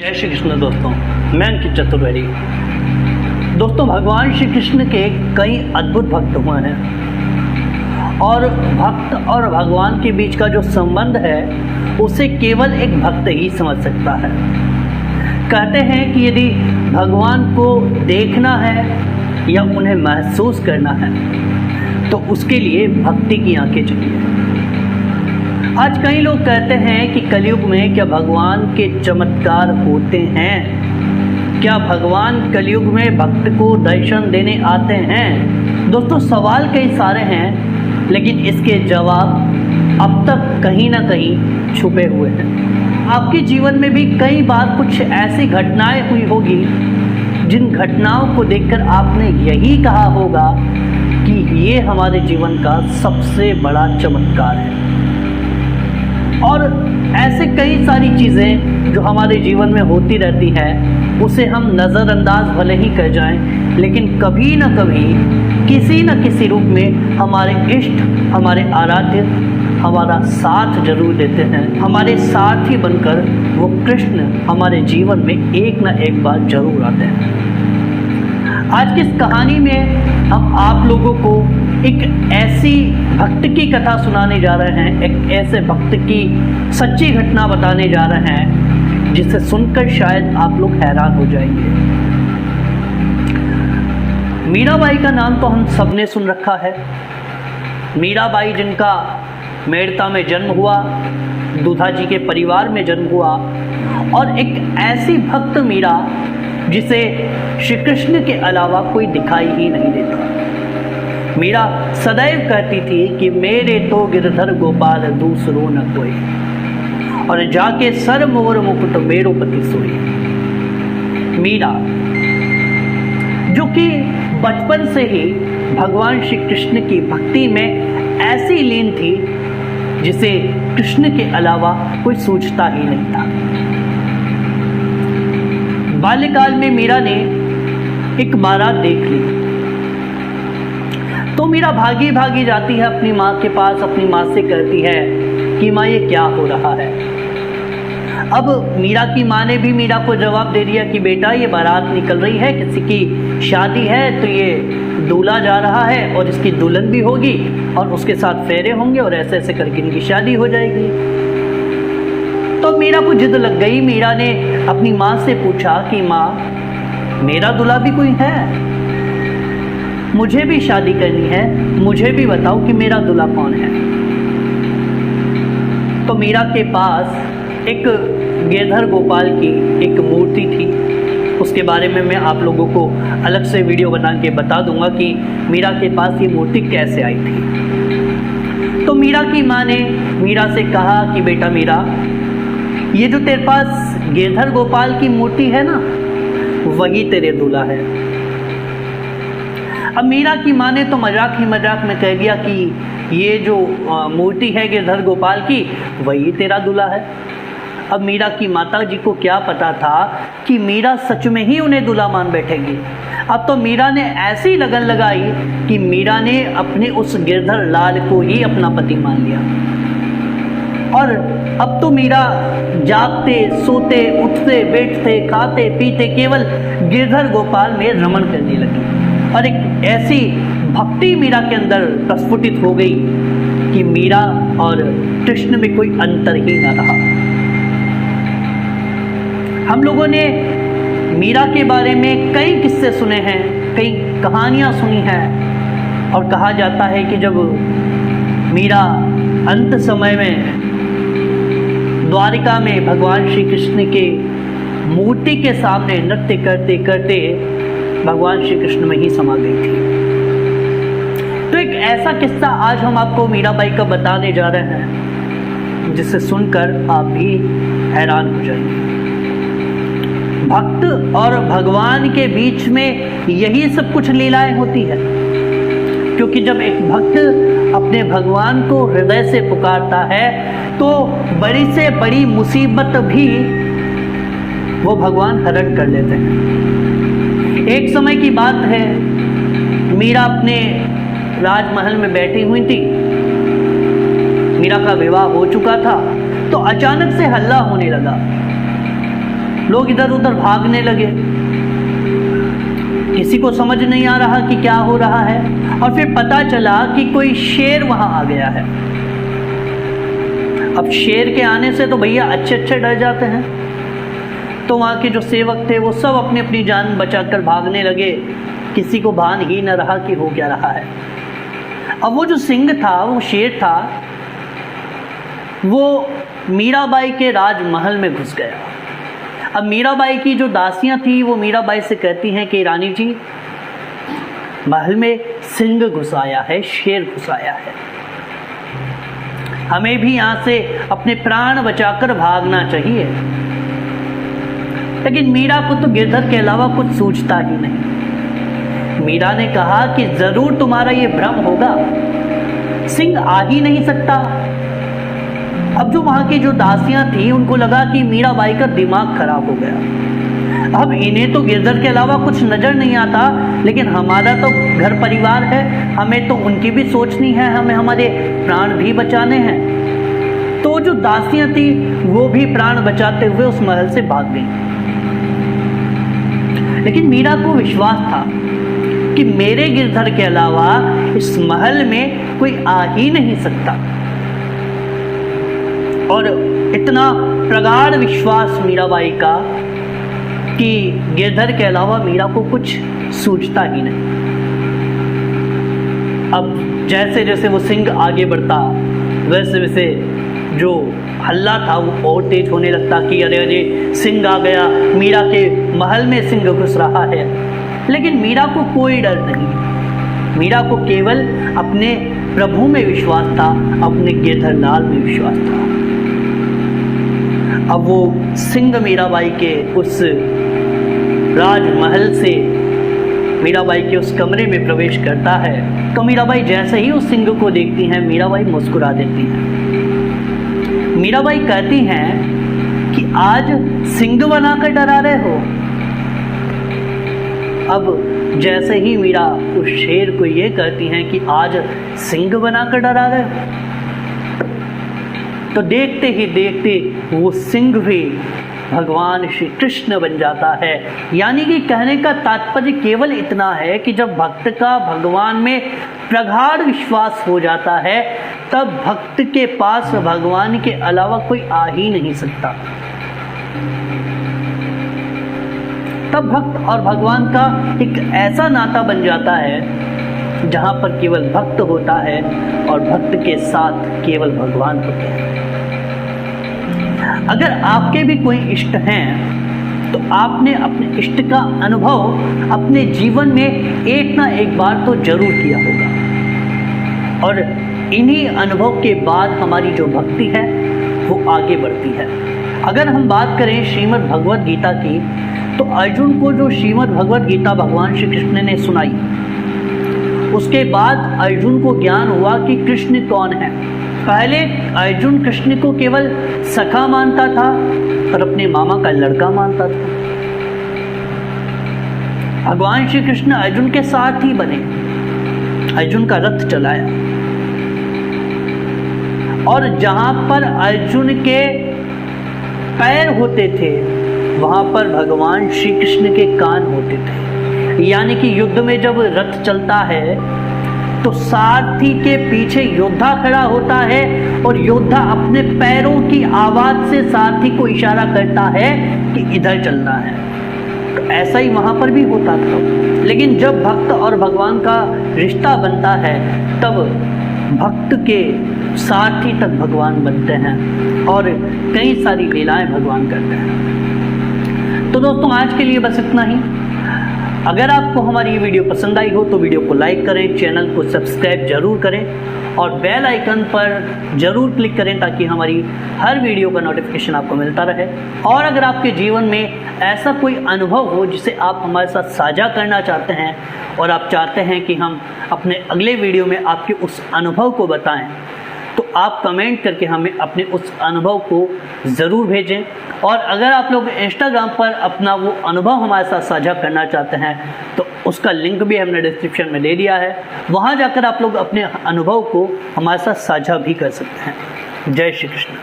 जय श्री कृष्ण दोस्तों, मैं अंकित चतुर्वेदी। दोस्तों, भगवान श्री कृष्ण के कई अद्भुत भक्त हुए हैं और भक्त और भगवान के बीच का जो संबंध है उसे केवल एक भक्त ही समझ सकता है। कहते हैं कि यदि भगवान को देखना है या उन्हें महसूस करना है तो उसके लिए भक्ति की आंखें चाहिए। आज कई लोग कहते हैं कि कलयुग में क्या भगवान के चमत्कार होते हैं? क्या भगवान कलयुग में भक्त को दर्शन देने आते हैं? दोस्तों, सवाल कई सारे हैं, लेकिन इसके जवाब अब तक कहीं ना कहीं छुपे हुए हैं। आपके जीवन में भी कई बार कुछ ऐसी घटनाएं हुई होगी जिन घटनाओं को देखकर आपने यही कहा होगा कि ये हमारे जीवन का सबसे बड़ा चमत्कार है। और ऐसे कई सारी चीज़ें जो हमारे जीवन में होती रहती हैं उसे हम नज़रअंदाज भले ही कर जाएं, लेकिन कभी न कभी किसी न किसी रूप में हमारे इष्ट, हमारे आराध्य हमारा साथ जरूर देते हैं। हमारे साथी बनकर वो कृष्ण हमारे जीवन में एक न एक बार जरूर आते हैं। आज की इस कहानी में हम आप लोगों को एक ऐसी भक्त की कथा सुनाने जा रहे हैं, एक ऐसे भक्त की सच्ची घटना बताने जा रहे हैं जिसे सुनकर शायद आप लोग हैरान हो जाएंगे। मीराबाई का नाम तो हम सबने सुन रखा है। मीराबाई जिनका मेड़ता में जन्म हुआ, दूधा जी के परिवार में जन्म हुआ, और एक ऐसी भक्त मीरा जिसे श्री कृष्ण के अलावा कोई दिखाई ही नहीं देता। मीरा सदैव कहती थी कि मेरे तो गिरधर गोपाल दूसरो न कोई, और जाके सर मोर मुकुट मेरो पति सोई। मीरा जो कि बचपन से ही भगवान श्री कृष्ण की भक्ति में ऐसी लीन थी जिसे कृष्ण के अलावा कोई सोचता ही नहीं था। बाल्यकाल में मीरा ने एक बारात देख ली तो मीरा भागी भागी जाती है अपनी माँ के पास। अपनी माँ से कहती है कि माँ, ये क्या हो रहा है? अब मीरा की माँ ने भी मीरा को जवाब दे दिया कि बेटा, ये बारात निकल रही है, किसी की शादी है, तो ये दूल्हा जा रहा है और इसकी दुल्हन भी होगी और उसके साथ फेरे होंगे और ऐसे ऐसे करके इनकी शादी हो जाएगी। तो मीरा को जिद लग गई। मीरा ने अपनी माँ से पूछा कि माँ, मेरा दूल्हा भी कोई है? मुझे भी शादी करनी है, मुझे भी बताओ कि मेरा दूल्हा कौन है। तो मीरा के पास एक गिरधर गोपाल की एक मूर्ति थी। उसके बारे में मैं आप लोगों को अलग से वीडियो बना के बता दूंगा कि मीरा के पास ये मूर्ति कैसे आई थी। तो मीरा की माँ ने मीरा से कहा कि बेटा मीरा, ये जो तेरे पास गिरधर गोपाल की मूर्ति है ना, वही तेरे दूल्हा है। अब मीरा की माँ ने तो मजाक ही मजाक में कह दिया कि ये जो मूर्ति है गिरधर गोपाल की, वही तेरा दूल्हा है। अब मीरा की माता जी को क्या पता था कि मीरा सच में ही उन्हें दूल्हा मान बैठेगी। अब तो मीरा ने ऐसी लगन लगाई कि मीरा ने अपने उस गिरधर लाल को ही अपना पति मान लिया। और अब तो मीरा जागते, सोते, उठते, बैठते, खाते, पीते केवल गिरधर गोपाल में रमण करने लगी और एक ऐसी भक्ति मीरा के अंदर प्रस्फुटित हो गई कि मीरा और कृष्ण में कोई अंतर ही न रहा। हम लोगों ने मीरा के बारे में कई किस्से सुने हैं, कई कहानियां सुनी हैं, और कहा जाता है कि जब मीरा अंत समय में द्वारिका में भगवान श्री कृष्ण के मूर्ति के सामने नृत्य करते करते भगवान श्री कृष्ण में ही समा गई थी। तो एक ऐसा किस्सा आज हम आपको मीराबाई का बताने जा रहे हैं जिसे सुनकर आप भी हैरान हो जाएंगे। भक्त और भगवान के बीच में यही सब कुछ लीलाएं होती है, क्योंकि जब एक भक्त अपने भगवान को हृदय से पुकारता है तो बड़ी से बड़ी मुसीबत भी वो भगवान हरण कर लेते हैं। एक समय की बात है, मीरा अपने राजमहल में बैठी हुई थी। मीरा का विवाह हो चुका था तो अचानक से हल्ला होने लगा लोग इधर उधर भागने लगे, किसी को समझ नहीं आ रहा कि क्या हो रहा है। और फिर पता चला कि कोई शेर वहां आ गया है। अब शेर के आने से तो भैया अच्छे डर जाते हैं, तो वहां के जो सेवक थे वो सब अपनी अपनी जान बचाकर भागने लगे, किसी को भान ही न रहा कि हो क्या रहा है। अब वो जो सिंह था, वो शेर था, वो मीराबाई के राजमहल में घुस गया। अब मीराबाई की जो दासियां थी वो मीराबाई से कहती हैं कि रानी जी, महल में सिंह घुस आया है, शेर घुस आया है, हमें भी यहां से अपने प्राण बचाकर भागना चाहिए। लेकिन मीरा को तो गिरधर के अलावा कुछ सूझता ही नहीं। मीरा ने कहा कि जरूर तुम्हारा ये भ्रम होगा, सिंह आ ही नहीं सकता। अब जो वहां की जो दासियां थी उनको लगा कि मीराबाई का दिमाग खराब हो गया। अब इन्हें तो गिरधर के अलावा कुछ नजर नहीं आता, लेकिन हमारा तो घर परिवार है, हमें तो उनकी भी सोचनी है, हमें हमारे प्राण भी बचाने हैं। तो जो दासियां थी वो भी प्राण बचाते हुए उस महल से भाग गई। लेकिन मीरा को विश्वास था कि मेरे गिरधर के अलावा इस महल में कोई आ ही नहीं सकता। और इतना प्रगाढ़ विश्वास मीराबाई का कि गिरधर के अलावा मीरा को कुछ सूझता ही नहीं। अब जैसे जैसे वो सिंह आगे बढ़ता, वैसे वैसे जो हल्ला था वो और तेज होने लगता कि अरे अरे सिंह आ गया, मीरा के महल में सिंह घुस रहा है। लेकिन मीरा को कोई डर नहीं, मीरा को केवल अपने प्रभु में विश्वास था, अपने गिरधरलाल में विश्वास था। अब वो सिंह मीराबाई के उस राजमहल से मीराबाई के उस कमरे में प्रवेश करता है, तो मीराबाई जैसे ही उस सिंह को देखती हैं, मीराबाई मुस्कुरा देती हैं। मीराबाई कहती हैं कि आज सिंह बनाकर डरा रहे हो। अब जैसे ही मीरा उस शेर को ये कहती हैं कि आज सिंह बनाकर डरा रहे हो, तो देखते ही देखते वो सिंह भी भगवान श्री कृष्ण बन जाता है। यानी कि कहने का तात्पर्य केवल इतना है कि जब भक्त का भगवान में प्रगाढ़ विश्वास हो जाता है, तब भक्त के पास भगवान के अलावा कोई आ ही नहीं सकता। तब भक्त और भगवान का एक ऐसा नाता बन जाता है जहां पर केवल भक्त होता है और भक्त के साथ केवल भगवान होते हैं। अगर आपके भी कोई इष्ट हैं, तो आपने अपने इष्ट का अनुभव अपने जीवन में एक ना एक बार तो जरूर किया होगा। और इन्हीं अनुभव के बाद हमारी जो भक्ति है वो आगे बढ़ती है। अगर हम बात करें श्रीमद् भगवद गीता की, तो अर्जुन को जो श्रीमद् भगवद गीता भगवान श्री कृष्ण ने सुनाई, उसके बाद अर्जुन को ज्ञान हुआ कि कृष्ण कौन है। पहले अर्जुन कृष्ण को केवल सखा मानता था और अपने मामा का लड़का मानता था। भगवान श्री कृष्ण अर्जुन के साथ ही बने, अर्जुन का रथ चलाया, और जहां पर अर्जुन के पैर होते थे वहां पर भगवान श्री कृष्ण के कान होते थे। यानी कि युद्ध में जब रथ चलता है तो सारथी के पीछे योद्धा खड़ा होता है और योद्धा अपने पैरों की आवाज से सारथी को इशारा करता है कि इधर चलना है। तो ऐसा ही वहां पर भी होता था। लेकिन जब भक्त और भगवान का रिश्ता बनता है, तब भक्त के सारथी तक भगवान बनते हैं और कई सारी लीलाएं भगवान करते हैं। तो दोस्तों, आज के लिए बस इतना ही। अगर आपको हमारी ये वीडियो पसंद आई हो तो वीडियो को लाइक करें, चैनल को सब्सक्राइब जरूर करें और बेल आइकन पर जरूर क्लिक करें ताकि हमारी हर वीडियो का नोटिफिकेशन आपको मिलता रहे। और अगर आपके जीवन में ऐसा कोई अनुभव हो जिसे आप हमारे साथ साझा करना चाहते हैं और आप चाहते हैं कि हम अपने अगले वीडियो में आपके उस अनुभव को बताएं, तो आप कमेंट करके हमें अपने उस अनुभव को ज़रूर भेजें। और अगर आप लोग इंस्टाग्राम पर अपना वो अनुभव हमारे साथ साझा करना चाहते हैं तो उसका लिंक भी हमने डिस्क्रिप्शन में दे दिया है, वहाँ जाकर आप लोग अपने अनुभव को हमारे साथ साझा भी कर सकते हैं। जय श्री कृष्ण।